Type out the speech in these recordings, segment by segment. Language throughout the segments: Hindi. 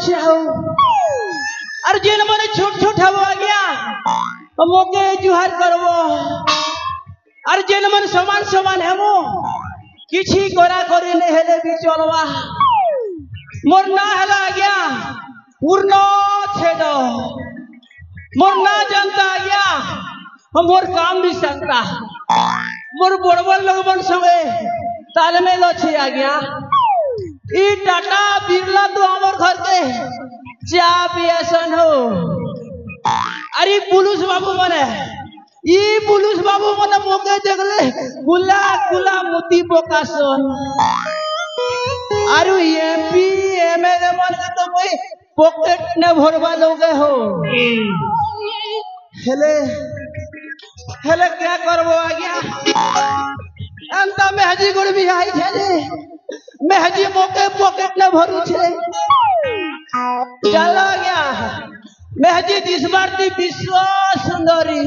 छे हो और जेन माने छोट छोट हबो आ गया मोके जुहार करबो और जेन मन समान समान हेमो किछि कोरा कोरी ने हेले भी चलवा मोर ना हला आ गया पूर्ण छेद मोर ना जानता आ गया मोर काम भी सकता मोर बड़बड़ लोगन संगे तालमेल अच्छी आ गया ई टाटा बिरला तो हमर घर के चा पियासन हो अरे पुलिस बाबू मने ई पुलिस बाबू मने मोके देखले गुला गुला मोती बोकासन आरु एमपी एमएलए मन के तो कोई पॉकेट ने भरवा लोगे हो हेले हेले क्या करबो आ गया अंता मेहजी गुड़ भी आई छे मेहजी मोके पॉकेट ने भरू छे चला गया मेहजी दिस बार दी विश्व सुंदरी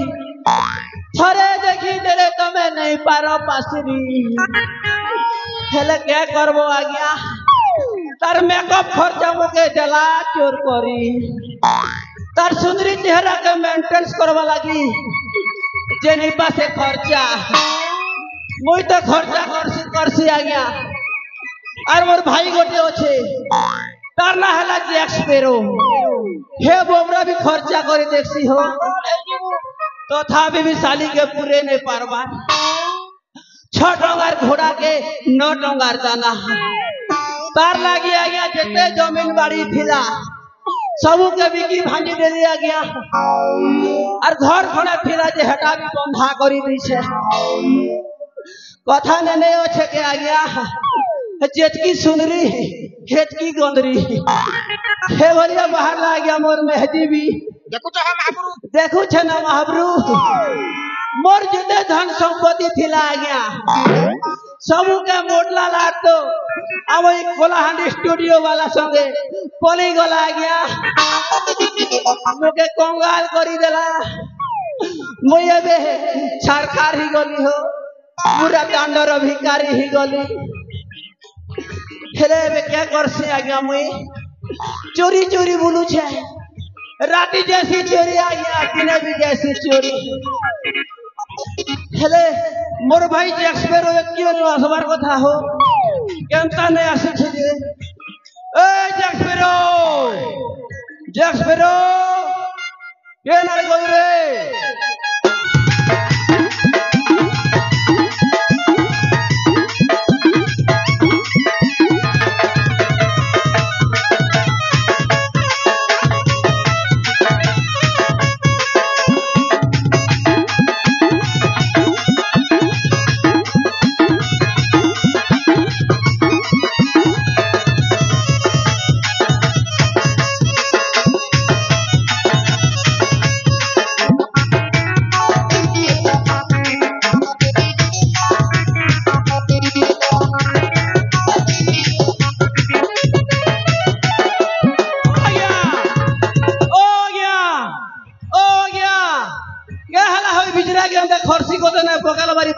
थरे देखी तेरे तमे नहीं पारो पासरी हेले क्या करबो आ गया तार मेकअप खर्चा मोके जला चोर करी तार सुंदरी चेहरा के मेंटेनेंस करवा लगी जेनी पासे खर्चा मुई तो खर्चा करसी आ गया और मोर भाई गोटे अच्छे तार ना हला जैक स्पैरो हे बोबरा भी खर्चा करे देखसी हो तो था भी साली के पूरे नहीं पारबा 6 टंगार घोड़ा के 9 टंगार दाना तार लगी आ गया जितने जमीन बाड़ी थिला सबू के बिकी भांजी दे दिया गया और घर खड़ा थिला जे हटा भी बंधा करी दी छे कथा ने नहीं अच्छे के आ गया जेतकी सुंदरी हेतकी गोंदरी हे भलिया बाहर ला गया मोर मेहदी भी देखू छे ना महाबरू मोर जिते धन संपत्ति थिला आ गया सबू के मोटला लाट तो अब एक कोलाहांडी स्टूडियो वाला संगे पली गला आ गया मोके कंगाल करी देला मुझे बे सरकार ही गली हो पूरा कांडर भिकारी ही गली हेले बे क्या करसे आ गया मुई चोरी चोरी बोलू छे राती जैसी चोरी आ गया दिने भी जैसी चोरी हेले मोर भाई जैक्सपेरो क्यों नहीं असबार कथा हो केमता नहीं आसे छे ए जैक्सपेरो जैक्सपेरो के ना गई रे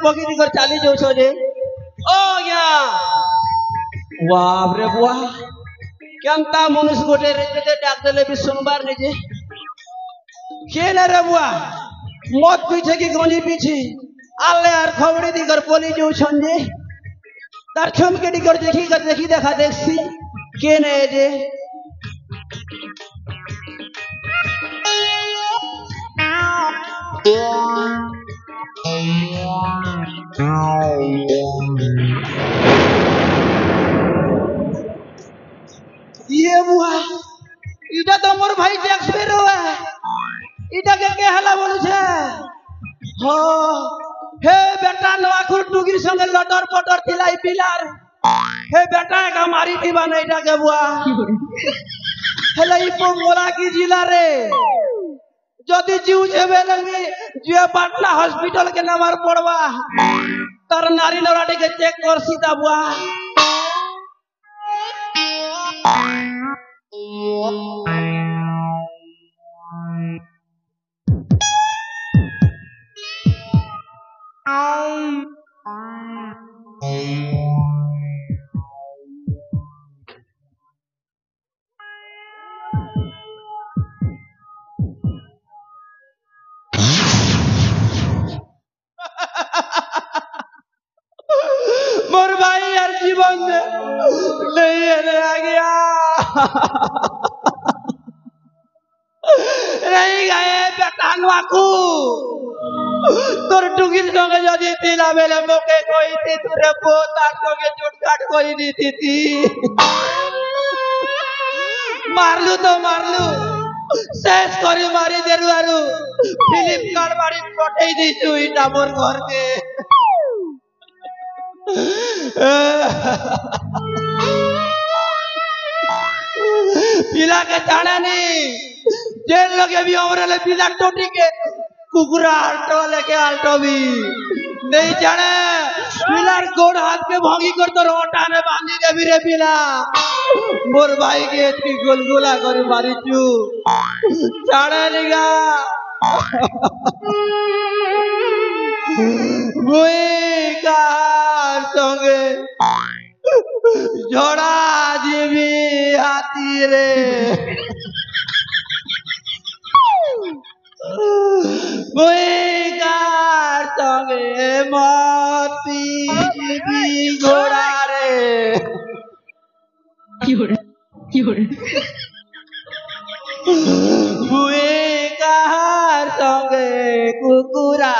पगिरी कर चाली जो छो जे ओ गया वाह रे वाह केमता मनुष्य गोटे रे जे डाक देले भी सुनबार नहीं जे के न रे बुआ मत पीछे की गंजी पीछे आले यार खबड़ी दी कर पोली जो छन जे तार छम के दी कर देखी देखा देखसी के ने जे ये बुआ इटा तो मोर भाई जैक्सपेरो है इटा के हला बोलू छे हो हे बेटा नवाखुर टुगिर संगे लटर पटर थिलाई पिलार हे बेटा का मारी थी बा नहीं के बुआ हेला ई मोला की जिला रे যদি জিউ যেবে লাগি যে পাটনা হসপিটাল के नंबर पड़वा तर नारी लड़ाटी के चेक कर सीधा बुआ रही गए बेटानुआकू তোর টুকির সঙ্গে যদি তিলা বেলে মোকে কইতি তোরে পোতার সঙ্গে চুটকাট করি দিতি মারলু তো মারলু শেষ করে মারি দেরু আরু ফিলিপকার্ট বাড়ি পটেই দিছু ইটা মোর ঘরকে पिला के जाने नहीं जेल लगे भी औरले पिला टोटी के कुकुरा आल्टो लेके आल्टो भी नहीं जाने पिला गोड़ हाथ के भागी कर तो रोटा ने बांधी दे भी रे पिला मोर भाई के इतनी गुलगुला करी मारी चू जाने निगा मुई कार संगे झोड़ा जीवी हाथी रे मुई कार संगे मोती जीवी घोड़ा रे मुई कार संगे कुकुरा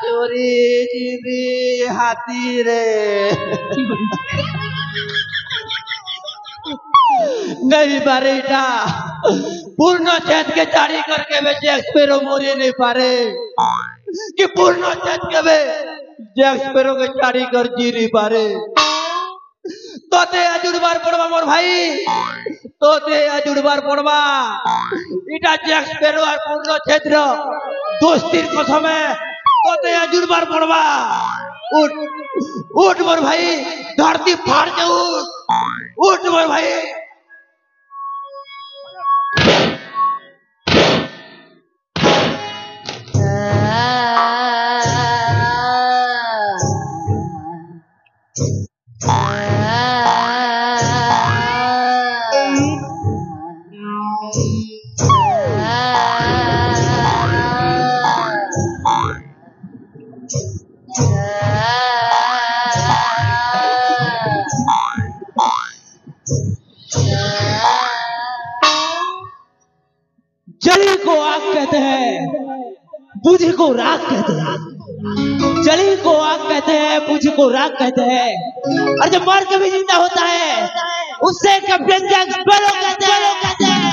चोरी जीवी हाथी रे नहीं पारेटा पूर्ण चैत के चारी करके वे जैक्सपेरो मोरी नहीं पारे कि पूर्ण चैत के वे जैक्सपेरो के चारी कर जी नहीं पारे तोते अजुड़बार पड़वा मोर भाई तोते अजुड़बार पड़वा इटा जैक्सपेरो और पूर्ण क्षेत्र दोस्तीर कसम है तोते अजुड़बार पड़वा उठ उठ मोर भाई धरती फाड़ दे उठ मोर भाई जली को आग कहते हैं बुझ को राख कहते हैं जली को आग कहते हैं बुझ को राख कहते हैं और जब मर के भी जिंदा होता है उससे कैप्टन जैक स्पैरो कहते हैं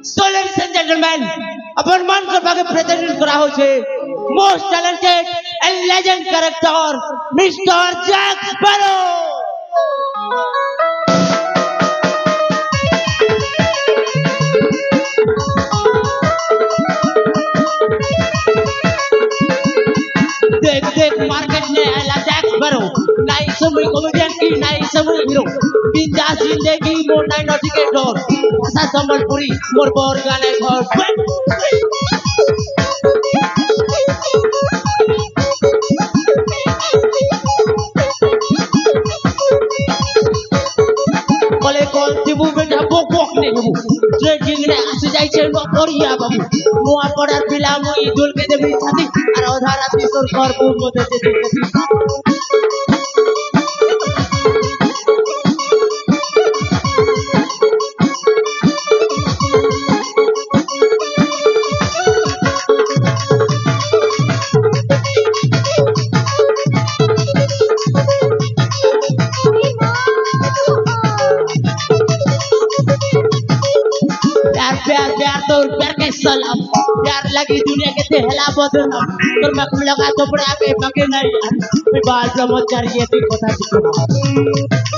So ladies and gentlemen अपन मान कर भागे प्रेजेंट करा हो छे most talented and legend character mister Jack Sparrow देख देख मार्केट में आला जैक स्पैरो नई समय कॉमेडियन की नई समय हीरो बिंदास जिंदगी मोर नाइन नॉटी के डोर भाषा संबलपुरी मोर बोर गाने घर बोले कौन दिबू बेटा बोक बोक ने दिबू ट्रेडिंग रे आसे जाय छे नो करिया बाबू मोआ पड़ार पिला मुई दुल के देबी छाती और आधा रात तोर घर को मते दे सलाम प्यार लगी दुनिया के तेहला बदना तोर मक लगा तो पड़ा के मके नहीं मैं बाल ब्रह्मचारी ये भी কথা শিখো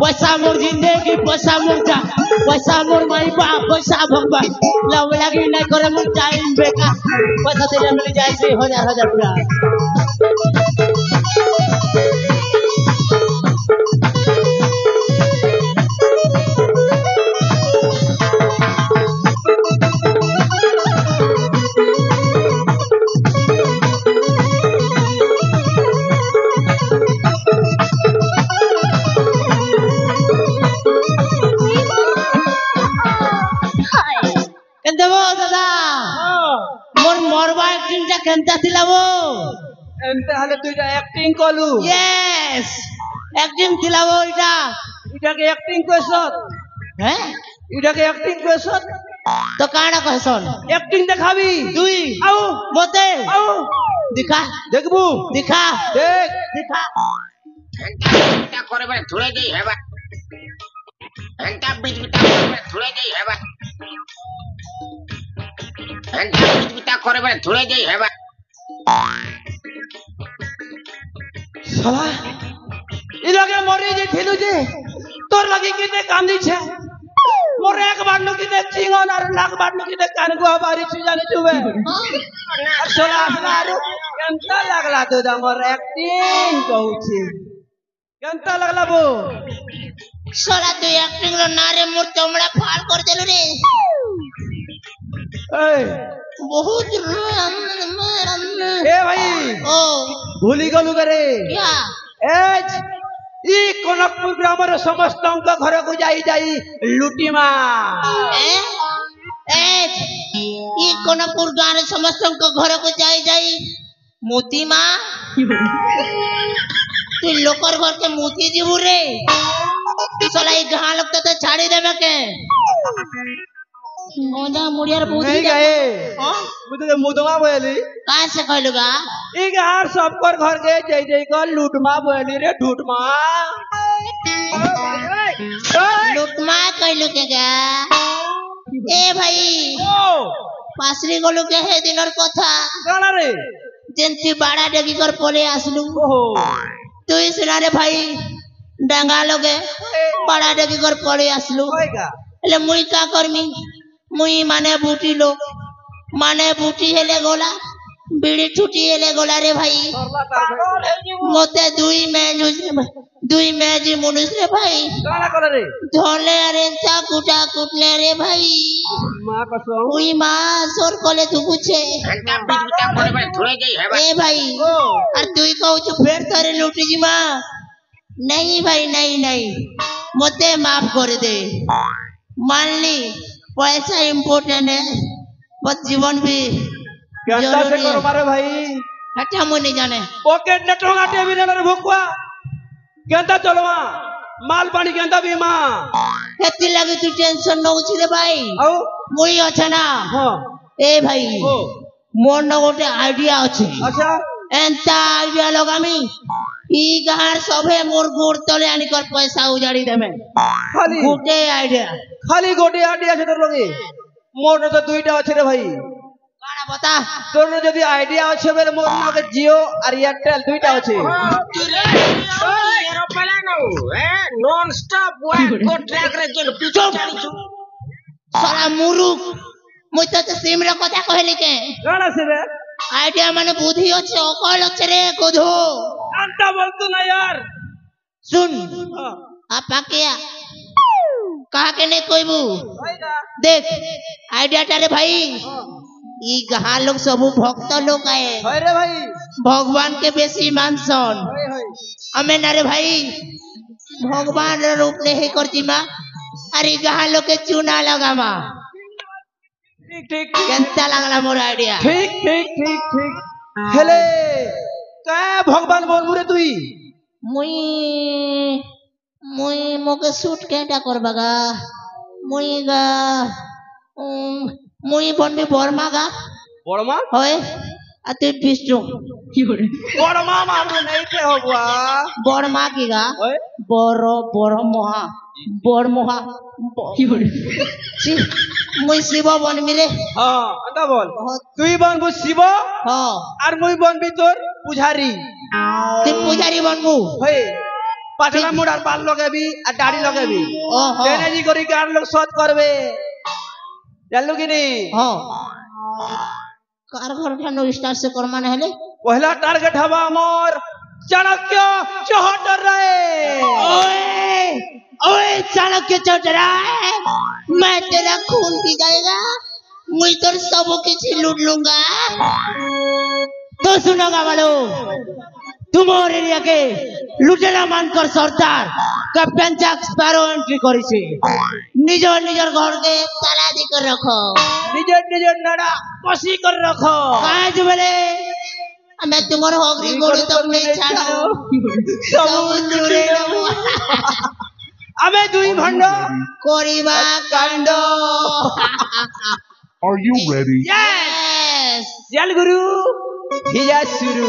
पैसा मोर जिंदगी पैसा मोर जा पैसा मोर माई बाप पैसा भगवान लव लगी नहीं करे मोर टाइम बेकार पैसा तेरे मिल जाए से हजार हजार रुपया केंता थिला वो एंते हाले तुइटा एक्टिंग कलु यस एक्टिंग थिला वो इटा के एक्टिंग क्वेश्चन हैं इटा के एक्टिंग क्वेश्चन तो काना कहसन एक्टिंग देखाबी दुई आओ मोते आओ दिखा देखबू दिखा देख दिखा घंटा करे बे थोड़े देई हेबा घंटा बीच बिता करे बे थोड़े देई हेबा घंटा बीच बिता करे बे थोड़े देई हेबा साला इ लगे मरी जे थिलु जे तोर लगी किते कांदी छे मोर एक बार नु किते चिंगन और लाख बार नु किते कान को बारी छु जाने छुबे साला साला केंता लागला तो मोर एक्टिंग कहू छी केंता लागला बो सोला तू एक्टिंग रो नारे मोर चमड़ा फाड़ कर देलु रे ए बहुत ए भाई ओ भूली गलु करे क्या एज इ कनकपुर ग्रामर समस्त का घर को जाई जाई लुटीमा ई कोनपुर गाँव रे समस्त को घर को जाई जाई मोती माँ तू लोकर घर के मोती जीवू रे साला ई गाँव लोग तो छाड़ी देबे के ओजा मुड़ियार बहुत नहीं गए हां मुझे मुदवा बोली कहां से कहलुगा ई हार सबकर घर के जई जई को लूटमा बोली रे ढूटमा लूटमा कहलु के गा ए भाई पासरी गलु के हे दिनर कथा गाना रे जेंती बाड़ा डेगी कर पले आसलु ओहो तू सुना रे भाई डांगा लोगे बाड़ा डेगी कर पले आसलु होएगा ले मुई का करमी मुई माने बूटी हेले गोला बीड़ी छुटी हेले गोला रे भाई मोते दुई मैच मुनुस रे भाई गाना कर रे धोले अरे चा कुटा कुटले रे भाई मां कसम मुई मां सोर कोले तू पूछे घंटा बीच बिता करे बे थोड़े देई हेबा ए भाई और तू कहू छु फेर तारे लूटी जी मां नहीं भाई नहीं मोते माफ कर दे मान ली पैसा इम्पोर्टेंट है बस जीवन भी केंता से कर मारे भाई हटा मुई नहीं जाने पॉकेट नेटोंगा टेबी ने भुकवा केंता चलवा माल पानी केंता बीमा हेती लगे तू टेंशन न उछि रे भाई आओ मुई अच्छा ना हां ए भाई ओ मोर न गोटे आइडिया अछि अच्छा एंता आइडिया लगामी ई गार सभे मोर गोड़ तले आनी कर पैसा उजाड़ी देमे खाली गोटे आइडिया खाली गोटे आइडिया আছে তোর লগে মোর তো দুইটা আছে রে ভাই काना बता তোর যদি আইডিয়া আছে বেলে মোর লগে জিও আর এয়ারটেল দুইটা আছে एरोप्लेन नॉन स्टॉप वन को ट्रैक रे के पीछे चली छु साला मुरुख मुई तो सिम रे कथा कहली के গানা সেবে आइडिया माने बुद्धि আছে অকল আছে রে গধু আন্তা বলতো না यार सुन आपा क्या कहा के नहीं कोई बू देख आइडिया टारे भाई ई गहा लोग सब भक्त लोग आए হয় রে ভাই भगवान के बेसी मानसन হয় হয় हमें ना रे भाई भगवान रे रूप नहीं करती माँ अरे गहा लोग के चूना लगा माँ ঠিক ঠিক केंता लगला मोर आइडिया ঠিক ঠিক ঠিক ঠিক হেলে কায় ভগবান বলবু রে তুই मुई मुई मोके सूट केटा करबागा मुई गा मुई बनबी बर्मा गा বড় মা होय अति बिष्णु বড় মা মারু নাই কে হবুয়া बर्मा की गा ওই बड़ मोहा बड़ मोहा मुई शिव बनबी रे হ্যাঁ আন্তা বল बहुत তুই বনবু শিব हाँ আর মুই বনবি তোর পূজারি তুই পূজারি बनबू হই পাছলা মুড়ার পাল লগাবি আর দাড়ি লগাবি ओहो তেনাজি করি কার লোক শোধ করবে জানলু কি নি हाँ कार घर ठानो स्टार्ट से कर माने हेले पहला टारगेट हवा मोर चाणक्य चौहटर रे ओए ओए चाणक्य चौधरा मैं तेरा खून पी जाएगा मुझ तो सब किसी लूट लूंगा तो सुनोगा वालो तुम्हारे एरिया के लुटेरा मानकर सरदार कैप्टन जैक स्पैरो एंट्री करिছে নিজের নিজের ঘরকে তালা দিয়ে রাখো নিজের নিজের নাড়া পশি করে রাখো কাজ বলে আমি তোমার হগরি গড়ি তুমি ছাড়ো সমুদ্রে নেবো আমি দুই ভণ্ড করিবা কাণ্ড Are you ready? Yes! চল গুরু হিজা শুরু